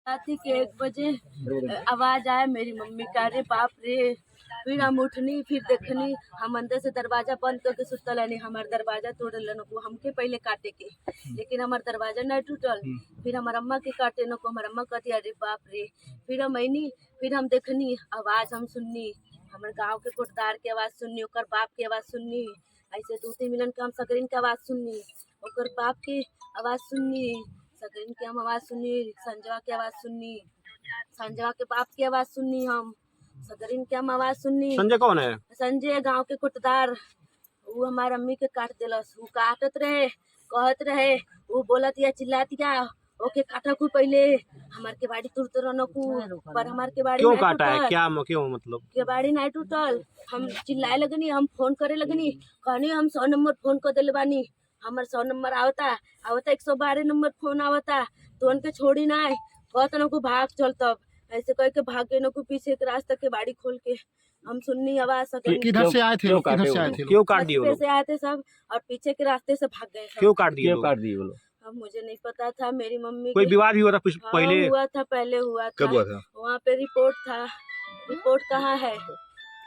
रात के 1 बजे आवाज आया मेरी मम्मी का, अरे बाप रे। फिर हम उठनी, फिर देखनी, हम अंदर से दरवाजा बंद करके सुतल है। हमार दरवाजा तोड़ल नको हमके पहले काटे के, लेकिन हमार दरवाजा नहीं टूटल। फिर हमार अम्मा के काटे नको, हमार अम्मा कहती अरे बाप रे। फिर हम अनी, फिर हम देखनी, आवाज हम सुननी, हमारे गाँव के कोटदार के आवाज सुननी, ओकर बाप के आवाज सुननी। ऐसे 2-3 मिलन के हम सकरीन के आवाज सुननी, ओकर बाप के आवाज सुननी, सकरीन के हम आवाज सुननी, संजवा के आवाज सुननी, संजवा के बाप की आवाज सुननी, हम सकरीन के हम आवाज सुननी। संजय कौन है? संजय गांव के कोटदार। वो हमार अम्मी के काट दिलस। वो काटत रहे, कहत रहे, वो बोलत या चिल्लात या ओके काटा को पहले हमार के बाड़ी तुरत रनकू, पर हमार के बाड़ी क्यों काटा है? क्या क्यों मतलब के बाड़ी नहीं टूटल। हम चिल्लाए लगनी, हम फोन करे लगनी, कहनी हम 100 नंबर फोन कर दिले बानी, हमार 100 नंबर आवता 112 नंबर फोन आवता, तो उनके छोड़ी ना कहत नको भाग चल। तब ऐसे कह के भाग गए नको पीछे के रास्ते के बाड़ी खोल के। हम सुननी आवाज सकनी। किधर से आए थे? क्यों काट दिए? से आए थे सब और पीछे के रास्ते से भाग गए। क्यों काट दिए? वो लोग? अब मुझे नहीं पता था। मेरी मम्मी कोई विवाद भी हुआ था कुछ पहले? हुआ था, पहले हुआ था। कब हुआ था? वहाँ पे रिपोर्ट था। रिपोर्ट कहाँ है?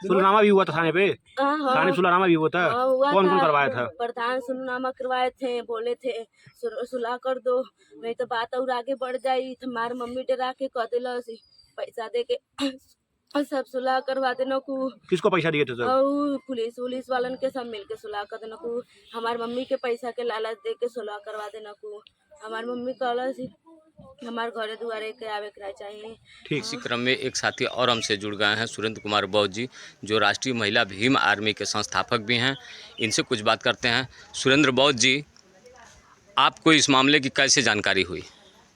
सुलहनामा भी हुआ था थाने पे? थाने सुलहनामा भी हुआ था? कौन कौन करवाया था? प्रधान सुलहनामा करवाए थे, बोले थे सुलह कर दो, नहीं तो बात और आगे बढ़ जाई। हमारी मम्मी डरा के कह दिला पैसा दे के सब सुलह करवा देना को। किसको पैसा दिए थे सर? पुलिस वालन के सब मिल के सुलह कर देना को। हमारी मम्मी के पैसा के लालच दे के सुलह करवा देना को। हमारी मम्मी कहला हमारे घरे दुआरे के आवे के चाहिए। ठीक। इसी क्रम में एक साथी और हमसे जुड़ गए हैं, सुरेंद्र कुमार बौद्ध जी, जो राष्ट्रीय महिला भीम आर्मी के संस्थापक भी हैं। इनसे कुछ बात करते हैं। सुरेंद्र बौद्ध जी, आपको इस मामले की कैसे जानकारी हुई?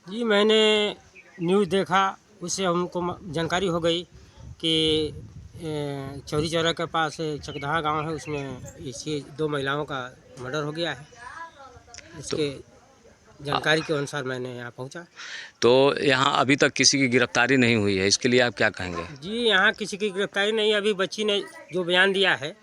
जी, मैंने न्यूज़ देखा, उससे हमको जानकारी हो गई कि चौरी चौरा के पास चकदहा गांव है, उसमें इसी 2 महिलाओं का मर्डर हो गया है। उसके जानकारी के अनुसार मैंने यहाँ पहुँचा। तो यहाँ अभी तक किसी की गिरफ्तारी नहीं हुई है, इसके लिए आप क्या कहेंगे? जी, यहाँ किसी की गिरफ्तारी नहीं। अभी बच्ची ने जो बयान दिया है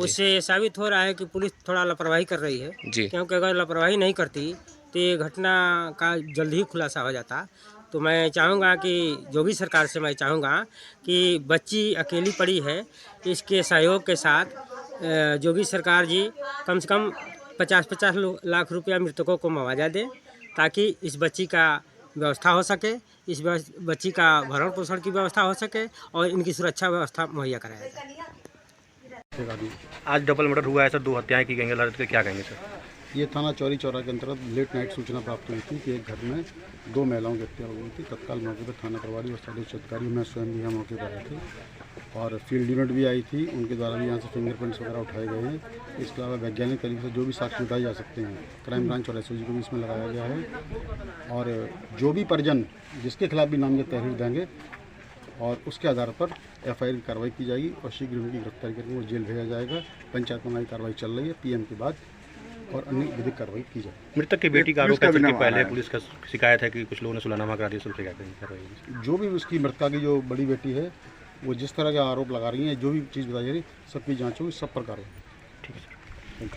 उससे साबित हो रहा है कि पुलिस थोड़ा लापरवाही कर रही है जी। क्योंकि अगर लापरवाही नहीं करती तो ये घटना का जल्द ही खुलासा हो जाता। तो मैं चाहूँगा कि योगी सरकार से मैं चाहूँगा कि बच्ची अकेली पड़ी है, इसके सहयोग के साथ योगी सरकार जी कम से कम 50-50 लाख रुपया मृतकों को मुआवजा दें, ताकि इस बच्ची का व्यवस्था हो सके, इस बच्ची का भरण पोषण की व्यवस्था हो सके और इनकी सुरक्षा व्यवस्था मुहैया कराया जाए। आज डबल मर्डर हुआ है सर, 2 हत्याएं की गई हैं, लड़के क्या कहेंगे सर? ये थाना चौरी चौरा के अंतर्गत लेट नाइट सूचना प्राप्त हुई थी कि एक घर में 2 महिलाओं की हत्या हो गई थी। तत्काल मौके पर थाना प्रभारी और साइड अधिकारी, मैं स्वयं भी यहाँ मौके पर आए थे और फील्ड यूनिट भी आई थी। उनके द्वारा भी यहाँ से फिंगरप्रिंट्स वगैरह उठाए गए हैं। इसके अलावा वैज्ञानिक तरीके से जो भी साक्ष्य उठाए जा सकते हैं, क्राइम ब्रांच और एसओजी को भी इसमें लगाया गया है। और जो भी परिजन जिसके खिलाफ भी नामजद तहरीर देंगे और उसके आधार पर एफआईआर की कार्रवाई की जाएगी और शीघ्र उनकी गिरफ्तारी करके वो जेल भेजा जाएगा। पंचायत में कार्रवाई चल रही है, पीएम के बाद और अन्य विधिक कार्रवाई की जाए। मृतक की बेटी का आरोप है कि पहले पुलिस का शिकायत है कि कुछ लोगों ने सुलहनामा करा दिया, सब शिकायत। जो भी उसकी मृतका की जो बड़ी बेटी है, वो जिस तरह के आरोप लगा रही है, जो भी चीज़ बताई जा रही है, सबकी जाँच होगी, सब पर कार्रवाई। ठीक है सर।